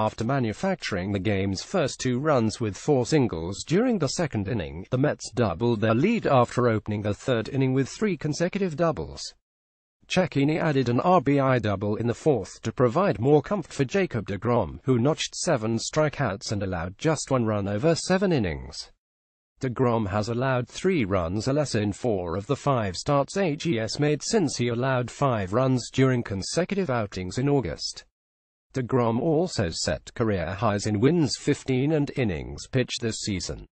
After manufacturing the game's first 2 runs with 4 singles during the second inning, the Mets doubled their lead after opening the third inning with 3 consecutive doubles. Cecchini added an RBI double in the fourth to provide more comfort for Jacob degrom, who notched 7 strikeouts and allowed just 1 run over 7 innings. DeGrom has allowed 3 runs or less in 4 of the 5 starts AGS made since he allowed 5 runs during consecutive outings in August. DeGrom also set career highs in wins 15 and innings pitched this season.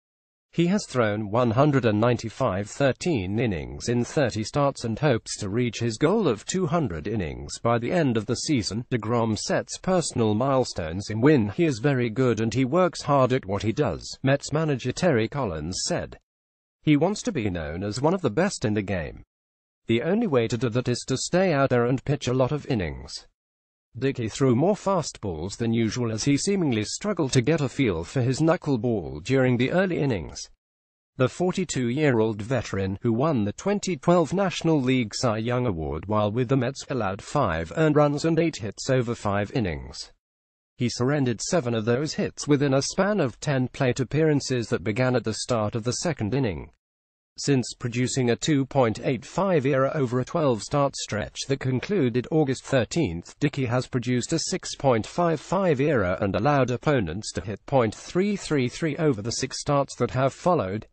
He has thrown 195 13 innings in 30 starts and hopes to reach his goal of 200 innings by the end of the season. DeGrom sets personal milestones in win. He is very good and he works hard at what he does, Mets manager Terry Collins said. He wants to be known as one of the best in the game. The only way to do that is to stay out there and pitch a lot of innings. Dickey threw more fastballs than usual as he seemingly struggled to get a feel for his knuckleball during the early innings. The 42-year-old veteran, who won the 2012 National League Cy Young Award while with the Mets, allowed 5 earned runs and 8 hits over 5 innings. He surrendered 7 of those hits within a span of 10 plate appearances that began at the start of the second inning. Since producing a 2.85 ERA over a 12-start stretch that concluded August 13, Dickey has produced a 6.55 ERA and allowed opponents to hit .333 over the 6 starts that have followed.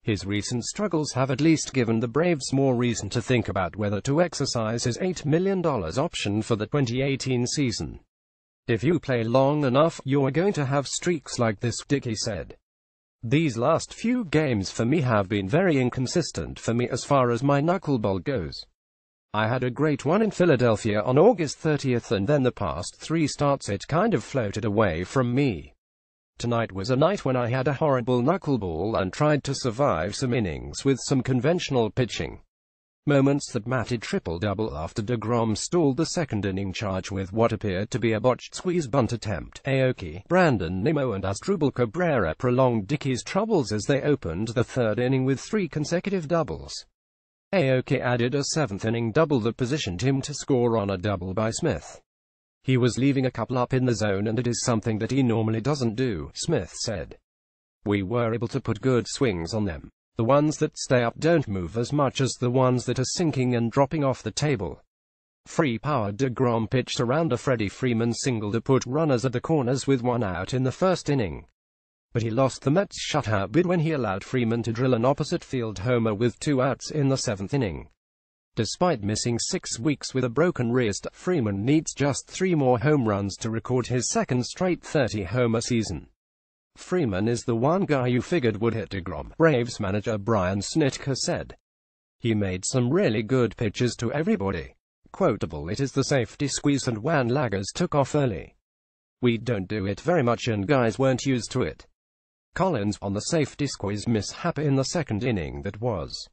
His recent struggles have at least given the Braves more reason to think about whether to exercise his $8 million option for the 2018 season. If you play long enough, you're going to have streaks like this, Dickey said. These last few games for me have been very inconsistent for me as far as my knuckleball goes. I had a great one in Philadelphia on August 30th and then the past 3 starts it kind of floated away from me. Tonight was a night when I had a horrible knuckleball and tried to survive some innings with some conventional pitching. Moments that matted triple-double after DeGrom stalled the second inning charge with what appeared to be a botched squeeze bunt attempt. Aoki, Brandon Nimmo and Asdrubal Cabrera prolonged Dickey's troubles as they opened the third inning with 3 consecutive doubles. Aoki added a 7th-inning double that positioned him to score on a double by Smith. He was leaving a couple up in the zone and it is something that he normally doesn't do, Smith said. We were able to put good swings on them. The ones that stay up don't move as much as the ones that are sinking and dropping off the table. Free-powered DeGrom pitched around a Freddie Freeman single to put runners at the corners with 1 out in the first inning. But he lost the Mets' shutout bid when he allowed Freeman to drill an opposite-field homer with 2 outs in the 7th inning. Despite missing 6 weeks with a broken wrist, Freeman needs just 3 more home runs to record his second straight 30-homer season. Freeman is the one guy you figured would hit DeGrom, Braves manager Brian Snitker said. He made some really good pitches to everybody. Quotable, it is the safety squeeze and when laggers took off early. We don't do it very much and guys weren't used to it. Collins on the safety squeeze mishap in the second inning that was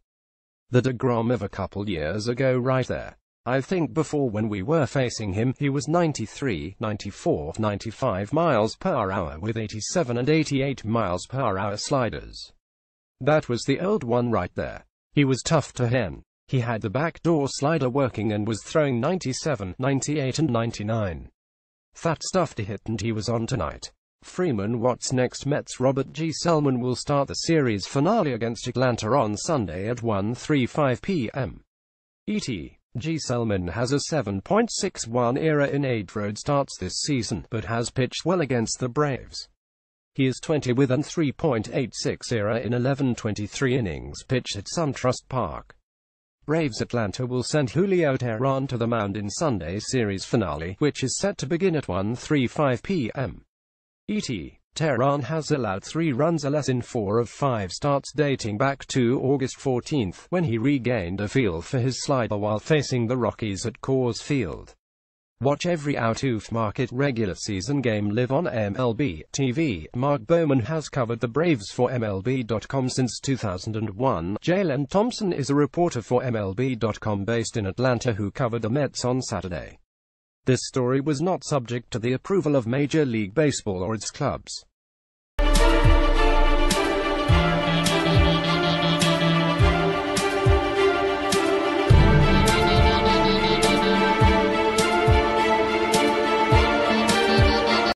the DeGrom of a couple years ago right there. I think before when we were facing him, he was 93, 94, 95 miles per hour with 87 and 88 miles per hour sliders. That was the old one right there. He was tough to hen. He had the backdoor slider working and was throwing 97, 98 and 99. That stuff to hit and he was on tonight. Freeman, what's next? Mets Robert G. Selman will start the series finale against Atlanta on Sunday at 1:35 p.m. ET. G. Selman has a 7.61 ERA in 8 road starts this season, but has pitched well against the Braves. He is 20 with an 3.86 ERA in 11.23 innings pitched at SunTrust Park. Braves Atlanta will send Julio Teheran to the mound in Sunday's series finale, which is set to begin at 1:35 p.m. ET. Teheran has allowed 3 runs or less in 4 of 5 starts dating back to August 14, when he regained a feel for his slider while facing the Rockies at Coors Field. Watch every out-of-market regular season game live on MLB TV. Mark Bowman has covered the Braves for MLB.com since 2001. Jalen Thompson is a reporter for MLB.com based in Atlanta who covered the Mets on Saturday. This story was not subject to the approval of Major League Baseball or its clubs.